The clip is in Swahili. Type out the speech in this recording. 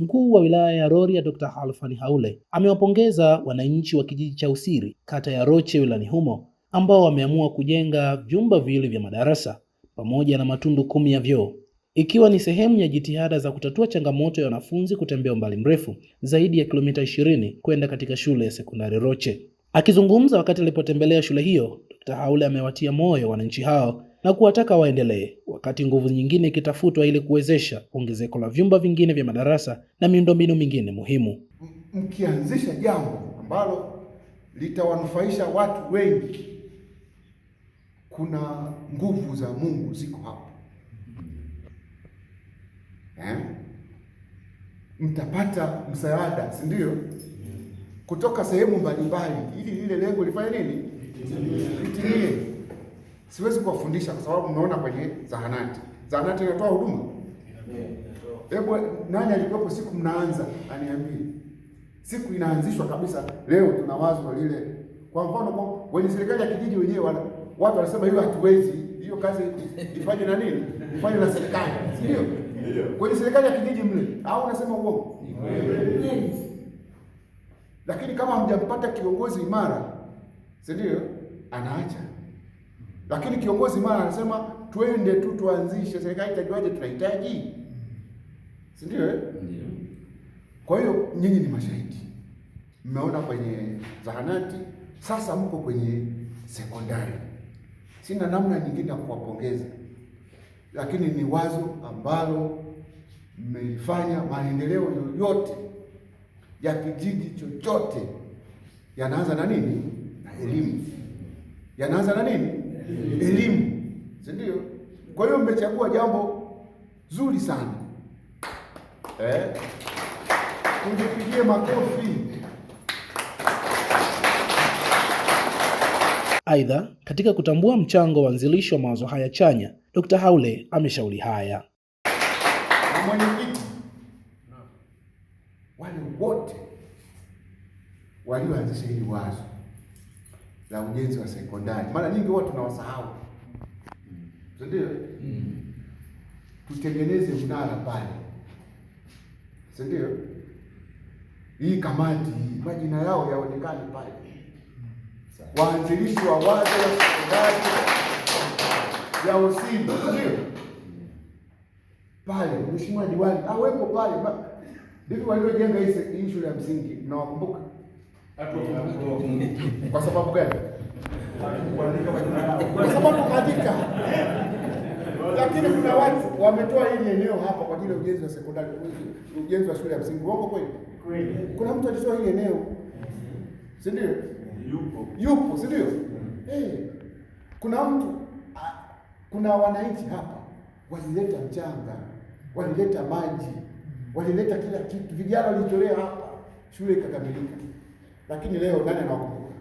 Mkuu wa wilaya ya Rorya Dr. Halfan Haule amewapongeza wananchi wa kijiji cha Usiri, kata ya Roche wilayani humo, ambao wameamua kujenga vyumba viwili vya madarasa pamoja na matundu 10 ya vyoo, ikiwa ni sehemu ya jitihada za kutatua changamoto ya wanafunzi kutembea umbali mrefu zaidi ya kilomita 20 kwenda katika shule ya sekondari Roche. Akizungumza wakati alipotembelea shule hiyo, Dr. Haule amewatia moyo wananchi hao na kuwataka waendelee, wakati nguvu nyingine ikitafutwa ili kuwezesha ongezeko la vyumba vingine vya madarasa na miundombinu mingine muhimu. Mkianzisha jambo ambalo litawanufaisha watu wengi, kuna nguvu za Mungu ziko hapo. Mtapata msaada, si ndio? Kutoka sehemu mbalimbali ili lile lengo lifanye nini? Litimie. Siwezi kuwafundisha kwa sababu mnaona kwenye zahanati inatoa huduma. Hebu nani alikuwepo siku mnaanza aniambie. Siku inaanzishwa kabisa, leo tuna wazo lile. Kwa mfano kwenye serikali ya kijiji wenyewe watu wanasema hiyo hatuwezi, hiyo kazi ifanye na nini? Ifanye na serikali, si ndio? Kwenye serikali ya kijiji mle, au unasema uongo? Lakini kama hamjampata kiongozi imara, si ndio? Anaacha. Lakini kiongozi imara anasema twende tu tuanzishe, serikali itajuaje tunahitaji? Si ndio? Kwa hiyo nyinyi ni mashahidi. Mmeona kwenye zahanati, sasa mko kwenye sekondari. Sina namna nyingine ya kuwapongeza, lakini ni wazo ambalo mmeifanya. Maendeleo yoyote ya kijiji chochote yanaanza na nini? Na elimu. Yanaanza na nini? Elimu. Si ndio? Kwa hiyo mmechagua jambo zuri sana. Tungepigie makofi. Aidha, katika kutambua mchango wa anzilishi wa mawazo haya chanya, Dr. Haule ameshauri haya. Na mwenyekiti, wale wote walioanzisha hili wazo la ujenzi wa sekondari, mara nyingi huwa tunawasahau, si ndio? Tutengeneze mnara pale, si ndio? Hii kamati majina yao yaonekane pale, waanzilishi wa wazo la sekondari ya Usiri, ndio pale. Mheshimiwa diwani awepo pale. Hivi waliojenga hii shule ya msingi mnawakumbuka? Kwa sababu gani? Kwa sababu katika, lakini kuna watu wametoa hili eneo hapa kwa ajili ya ujenzi wa sekondari, ujenzi wa shule ya msingi. Wako kweli? Kuna mtu alitoa hili eneo, si ndio? Yupo, si ndio? Kuna mtu, kuna wananchi hapa walileta mchanga, walileta maji, walileta kila kitu. Vijana walitolea hapa, shule ikakamilika. Lakini leo nani anawakumbuka?